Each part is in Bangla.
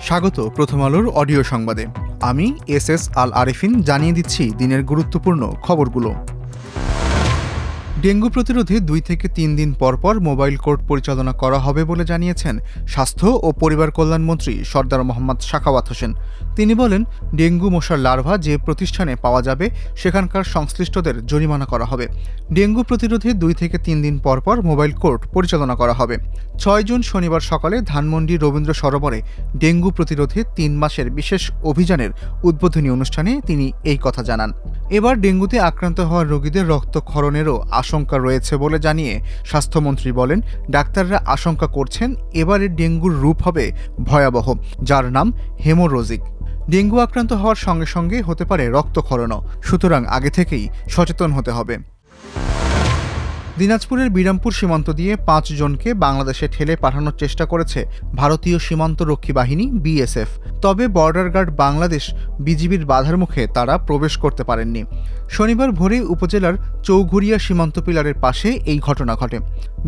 স্বাগত প্রথম আলোর অডিও সংবাদে। আমি এস আল আরেফিন জানিয়ে দিচ্ছি দিনের গুরুত্বপূর্ণ খবরগুলো। ডেঙ্গু প্রতিরোধে 2 থেকে 3 দিন পরপর মোবাইল কোর্ট পরিচালনা করা হবে বলে জানিয়েছেন স্বাস্থ্য ও পরিবার কল্যাণমন্ত্রী সরদার মোহাম্মদ সাখাওয়াত হোসেন। তিনি বলেন, ডেঙ্গু মশার লার্ভা যে প্রতিষ্ঠানে পাওয়া যাবে সেখানকার সংশ্লিষ্টদের জরিমানা করা হবে। ডেঙ্গু প্রতিরোধে 2 থেকে 3 দিন পরপর মোবাইল কোর্ট পরিচালনা করা হবে। 6 জুন শনিবার সকালে ধানমন্ডি রবীন্দ্র সরোবরে ডেঙ্গু প্রতিরোধে 3 মাসের বিশেষ অভিযানের উদ্বোধনী অনুষ্ঠানে তিনি এই কথা জানান। এবার ডেঙ্গুতে আক্রান্ত হওয়া রোগীদের রক্তক্ষরণেরও আশঙ্কা রয়েছে বলে জানিয়ে স্বাস্থ্যমন্ত্রী বলেন, ডাক্তাররা আশঙ্কা করছেন এবারে ডেঙ্গুর রূপ হবে ভয়াবহ, যার নাম হেমোরোজিক। ডেঙ্গু আক্রান্ত হওয়ার সঙ্গে সঙ্গে হতে পারে রক্তক্ষরণও, সুতরাং আগে থেকেই সচেতন হতে হবে। দিনাজপুরের বিরামপুর সীমান্ত দিয়ে 5 জনকে বাংলাদেশে ঠেলে পাঠানোর চেষ্টা করেছে ভারতীয় সীমান্ত রক্ষী বাহিনী বিএসএফ। তবে বর্ডার গার্ড বাংলাদেশ বিজিবির বাধার মুখে তারা প্রবেশ করতে পারেননি। শনিবার ভোরে উপজেলার চৌঘুরিয়া সীমান্ত পিলারের পাশে এই ঘটনা ঘটে।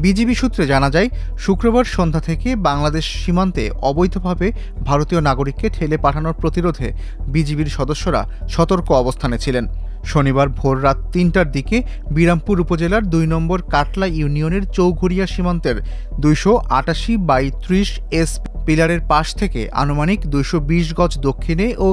বিজিবি সূত্রে জানা যায়, শুক্রবার সন্ধ্যা থেকে বাংলাদেশ সীমান্তে অবৈধভাবে ভারতীয় নাগরিককে ঠেলে পাঠানোর প্রতিরোধে বিজিবির সদস্যরা সতর্ক অবস্থানে ছিলেন। শনিবার ভোর রাত 3টার দিকে বিরামপুর উপজেলার 2 নম্বর কাটলা ইউনিয়নের চৌঘুরিয়া সীমান্তের 288/30 এস পিলারের পাশ থেকে আনুমানিক 220 গজ দক্ষিণে ও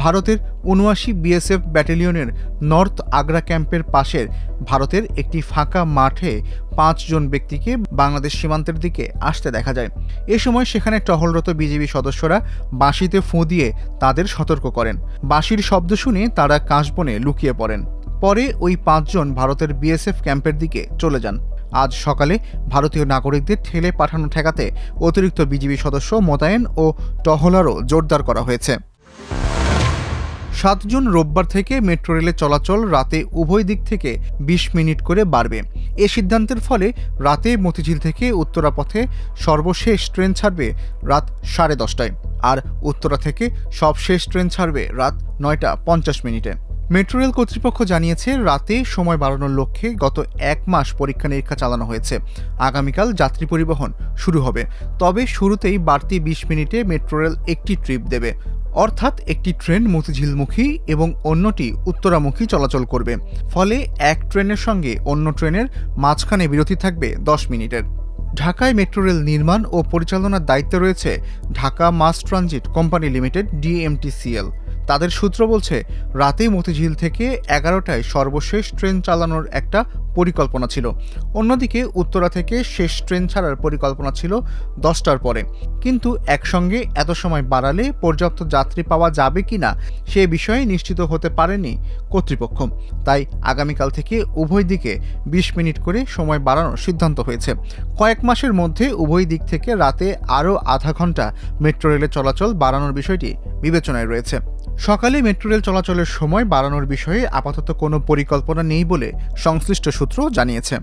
ভারতের 79 বিএসএফ ব্যাটালিয়নের নর্থ আগ্রা ক্যাম্পের পাশের ভারতের একটি ফাঁকা মাঠে 5 জন ব্যক্তিকে বাংলাদেশ সীমান্তের দিকে আসতে দেখা যায়। এ সময় সেখানে টহলরত বিজিবি সদস্যরা বাঁশিতে ফোঁ দিয়ে তাদের সতর্ক করেন। বাঁশির শব্দ শুনে তারা কাশবনে লুকিয়ে পড়েন। পরে ওই 5 জন ভারতের বিএসএফ ক্যাম্পের দিকে চলে যান। আজ সকালে ভারতীয় নাগরিকদের ঠেলে পাঠানো ঠেকাতে অতিরিক্ত বিজিবি সদস্য মোতায়েন ও টহলারও জোরদার করা হয়েছে। 7 জুন রোববার থেকে মেট্রো রেলের চলাচল রাতে উভয় দিক থেকে 20 মিনিট করে বাড়বে। এ সিদ্ধান্তের ফলে রাতে মতিঝিল থেকে উত্তরা পথে সর্বশেষ ট্রেন ছাড়বে রাত 10:30টায়, আর উত্তরা থেকে সবশেষ ট্রেন ছাড়বে রাত 9:50 মেট্রো রেল কর্তৃপক্ষ জানিয়েছে, রাতে সময় বাড়ানোর লক্ষ্যে গত 1 মাস পরীক্ষা নিরীক্ষা চালানো হয়েছে। আগামীকাল যাত্রী পরিবহন শুরু হবে। তবে শুরুতেই বাড়তি 20 মিনিটে মেট্রো রেল একটি ট্রিপ দেবে, অর্থাৎ একটি ট্রেন মতিঝিলমুখী এবং অন্যটি উত্তরামুখী চলাচল করবে। ফলে এক ট্রেনের সঙ্গে অন্য ট্রেনের মাঝখানে বিরতি থাকবে 10 মিনিটের। ঢাকায় মেট্রো রেল নির্মাণ ও পরিচালনার দায়িত্বে রয়েছে Dhaka mass transit company limited DMTCL। তাদের সূত্র বলছে, রাতে মতিঝিল থেকে 11টায় সর্বশেষ ট্রেন চালানোর একটা পরিকল্পনা ছিল। অন্যদিকে উত্তরা থেকে শেষ ট্রেন ছাড়ার পরিকল্পনা ছিল 10টার পরে। কিন্তু একসঙ্গে এত সময় বাড়ালে পর্যাপ্ত যাত্রী পাওয়া যাবে কিনা সে বিষয়ে নিশ্চিত হতে পারেনি কর্তৃপক্ষ। তাই আগামীকাল থেকে উভয় দিকে 20 মিনিট করে সময় বাড়ানোর সিদ্ধান্ত হয়েছে। কয়েক মাসের মধ্যে উভয় দিক থেকে রাতে আরও আধা ঘন্টা মেট্রো রেলের চলাচল বাড়ানোর বিষয়টি বিবেচনায় রয়েছে। সকালে মেট্রো রেল চলাচলের সময় বাড়ানোর বিষয়ে আপাতত কোনো পরিকল্পনা নেই বলে সংশ্লিষ্ট সূত্র জানিয়েছে।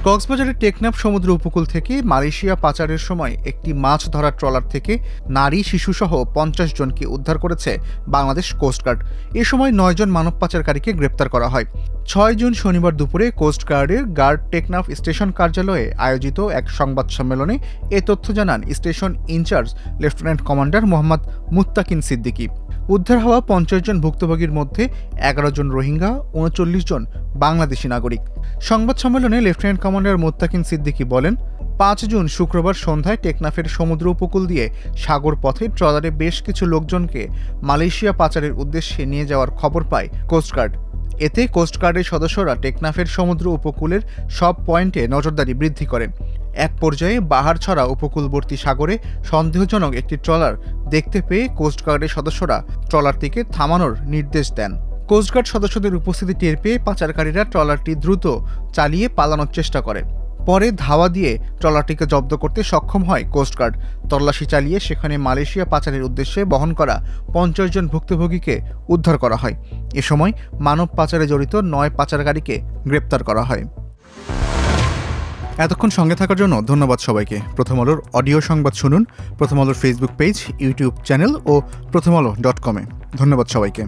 কক্সবাজারের টেকনাফ সমুদ্র উপকূল থেকে মালয়েশিয়া পাচারের সময় একটি মাছ ধরার ট্রলার থেকে নারী শিশুসহ 50 জনকে উদ্ধার করেছে বাংলাদেশ কোস্টগার্ড। এ সময় 9 জন মানব পাচারকারীকে গ্রেপ্তার করা হয়। 6 জুন শনিবার দুপুরে কোস্টগার্ডের গার্ড টেকনাফ স্টেশন কার্যালয়ে আয়োজিত এক সংবাদ সম্মেলনে এ তথ্য জানান station incharge lieutenant commander Mohammad Muttakin Siddiqui. উদ্ধার হওয়া 50 জন ভুক্তভোগীর মধ্যে 11 জন রোহিঙ্গা, 39 জন বাংলাদেশি নাগরিক। সংবাদ সম্মেলনে লেফটেন্যান্ট কমান্ডার মুত্তাকিন সিদ্দিকী বলেন, 5 জুন শুক্রবার সন্ধ্যায় টেকনাফের সমুদ্র উপকূল দিয়ে সাগর পথে ট্রলারে বেশ কিছু লোকজনকে মালয়েশিয়া পাচারের উদ্দেশ্যে নিয়ে যাওয়ার খবর পায় কোস্টগার্ড। এতে কোস্টগার্ডের সদস্যরা টেকনাফের সমুদ্র উপকূলের সব পয়েন্টে নজরদারি বৃদ্ধি করেন। এক পর্যায়ে বাহারছড়া উপকূলবর্তী সাগরে সন্দেহজনক একটি ট্রলার দেখতে পেয়ে কোস্টগার্ডের সদস্যরা ট্রলারটিকে থামানোর নির্দেশ দেন। কোস্টগার্ড সদস্যদের উপস্থিতি টের পেয়ে পাচারকারীরা ট্রলারটি দ্রুত চালিয়ে পালানোর চেষ্টা করে। পরে ধাওয়া দিয়ে ট্রলারটিকে জব্দ করতে সক্ষম হয় কোস্টগার্ড। তল্লাশি চালিয়ে সেখানে মালয়েশিয়া পাচারের উদ্দেশ্যে বহন করা 50 জন ভুক্তভোগীকে উদ্ধার করা হয়। এ সময় মানব পাচারে জড়িত 9 পাচারকারীকে গ্রেপ্তার করা হয়। এতক্ষণ সঙ্গে থাকার জন্য ধন্যবাদ সবাইকে। প্রথম আলোর অডিও সংবাদ শুনুন প্রথম আলোর ফেসবুক পেজ, ইউটিউব চ্যানেল ও প্রথমআলো.com-এ। ধন্যবাদ সবাইকে।